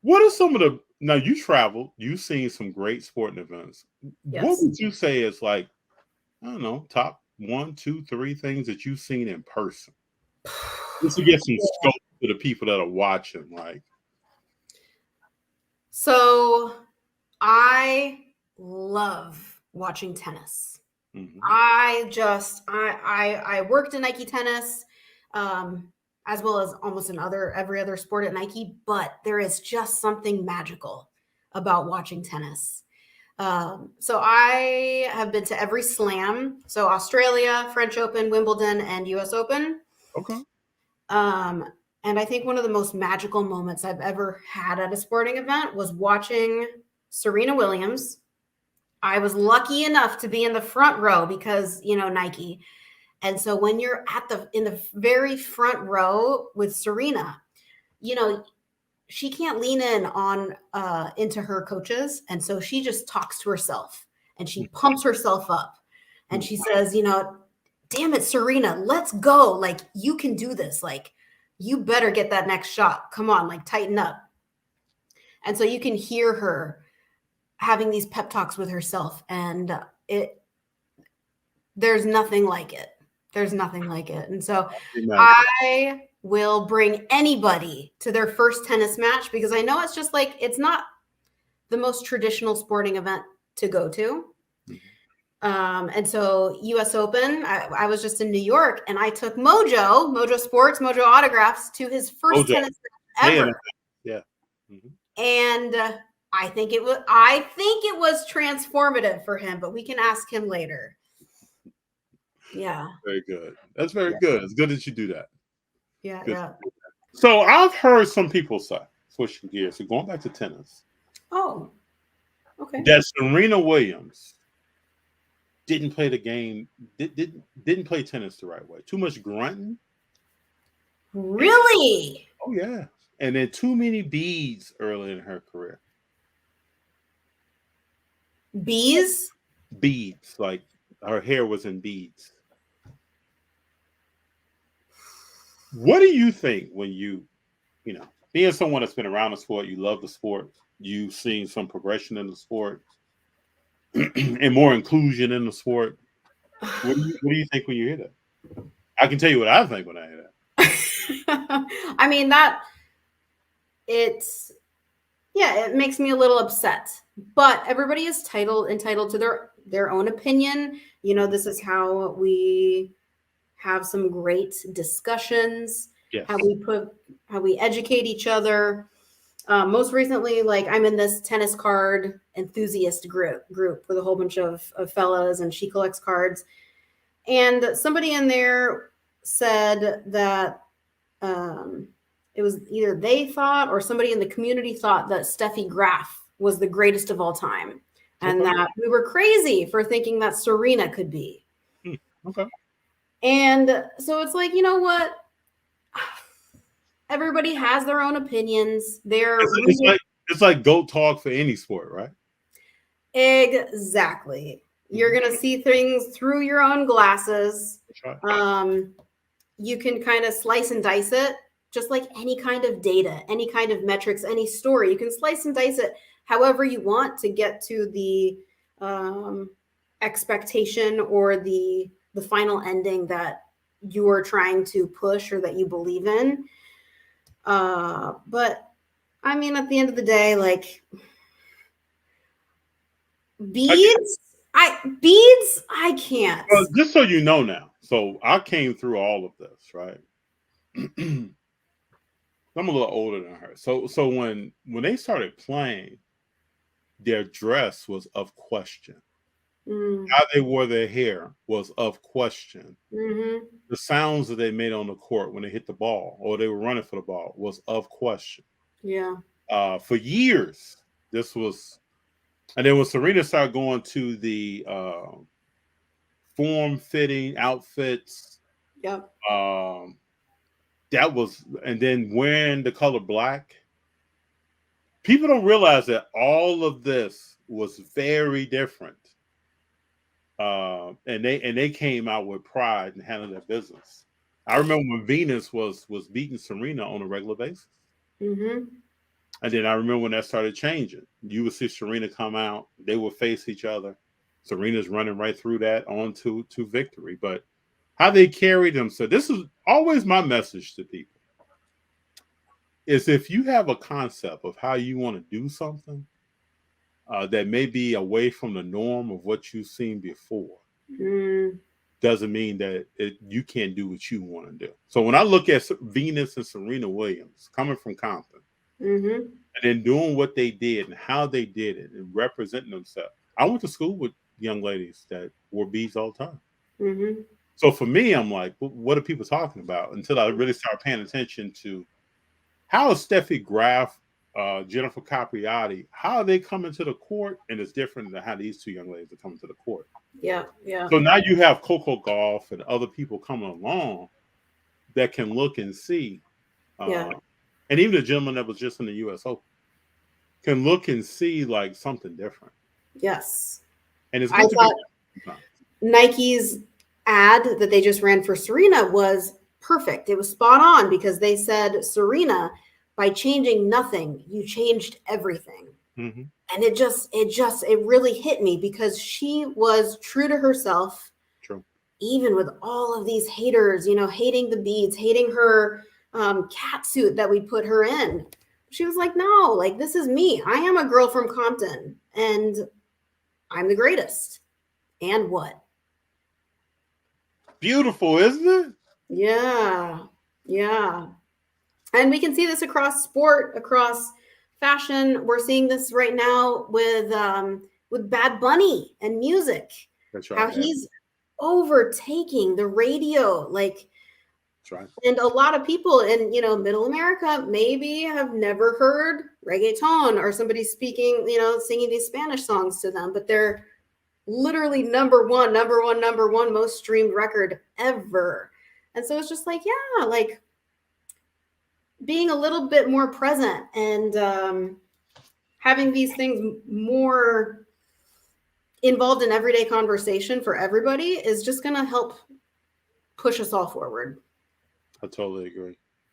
What are some of the now you traveled, you've seen some great sporting events. What Yes. would you say is like, I don't know, top one, two, three things that you've seen in person? Just to get some scope for the people that are watching, like So I love watching tennis. mhm. I worked in Nike tennis, um, as well as almost in every other sport at Nike, but there is just something magical about watching tennis. So I have been to every slam. So Australia, French Open, Wimbledon, and US Open. Okay. Um, and I think one of the most magical moments I've ever had at a sporting event was watching Serena Williams. I was lucky enough to be in the front row because, Nike. And so when you're in the very front row with Serena, you know, she can't lean in on into her coaches, and so she just talks to herself and she pumps herself up and Mhm. she says, damn it, Serena, let's go. Like, you can do this. Like, you better get that next shot. Come on, like, tighten up. And so you can hear her having these pep talks with herself, and it there's nothing like it. There's nothing like it. And so Imagine. I will bring anybody to their first tennis match because I know it's just like it's not the most traditional sporting event to go to. Mhm. And so US Open, I was just in New York and I took Mojo Sports, Mojo Autographs to his first Mojo. tennis match Yeah. ever. Yeah. Mhm. And I think it was transformative for him, but we can ask him later. Yeah. Very good. That's very Yeah. good. It's good that you do that. Yeah. Good. Yeah. So I've heard some people say, switching gears, so going back to tennis, Oh, okay. that Serena Williams didn't play the game, didn't play tennis the right way. Too much grunting. And, Really? oh yeah. And then too many beads early in her career. Bees? Beads, like her hair was in beads. What do you think when being someone that's been around the sport, you love the sport, you've seen some progression in the sport and more inclusion in the sport. What do you think when you hear that? I can tell you what I think when I hear that. I mean, it's yeah, it makes me a little upset. But everybody is entitled to their own opinion. This is how we have some great discussions, Yes. how we educate each other. Most recently, like, I'm in this tennis card enthusiast group with a whole bunch of fellas, and she collects cards. And somebody in there said that it was either they thought or somebody in the community thought that Steffi Graf was the greatest of all time, and Okay. that we were crazy for thinking that Serena could be. Okay. And so it's like, you know what? Everybody has their own opinions. It's like goat talk for any sport, right? Exactly. You're Mhm. going to see things through your own glasses. That's right. You can kind of slice and dice it, just like any kind of data, any kind of metrics, any story. You can slice and dice it however you want to get to the expectation or the final ending that you are trying to push or that you believe in. But I mean, at the end of the day, like, I get, I can't. well, just so you know now. So I came through all of this, right? I'm a little older than her. So when they started playing, their dress was of question. Mm, How they wore their hair was of question. mm-hmm. The sounds that they made on the court when they hit the ball or they were running for the ball was of question. Yeah. For years, this was, and then when Serena started going to the form fitting outfits, Yep. um, that was, and then wearing the color black. People don't realize that all of this was very different, and they came out with pride and handled their business. I remember when Venus was beating Serena on a regular basis. Mm-hmm. And then I remember when that started changing. You would see Serena come out, they would face each other. Serena's running right through that on to victory. But how they carry themselves, this is always my message to people, is if you have a concept of how you want to do something that may be away from the norm of what you've seen before, doesn't mean that you can't do what you want to do. So when I look at Venus and Serena Williams coming from Compton, and then doing what they did and how they did it and representing themselves. I went to school with young ladies that wore beads all the time. So for me, I'm like, what are people talking about? Until I really start paying attention to how is Steffi Graf, Jennifer Capriati, how are they coming to the court? And it's different than how these two young ladies are coming to the court. Yeah, yeah. So now you have Coco Gauff and other people coming along that can look and see. And even the gentleman that was just in the U.S. Open can look and see like something different. Yes. And it's good to be Nike's ad that they just ran for Serena was perfect. It was spot on because they said, Serena, by changing nothing, you changed everything. And it really hit me because she was true to herself. True. Even with all of these haters, hating the beads, hating her cat suit that we put her in. She was like, no, like, this is me. I am a girl from Compton and I'm the greatest. And what? Beautiful, isn't it? Yeah. Yeah. And we can see this across sport, across fashion. We're seeing this right now with Bad Bunny and music. That's right. How he's overtaking the radio. Like, that's right. And a lot of people in, middle America maybe have never heard reggaeton or somebody speaking, singing these Spanish songs to them, but they're literally number one most streamed record ever. And so it's just like, yeah, like being a little bit more present and having these things more involved in everyday conversation for everybody is just going to help push us all forward. I totally agree.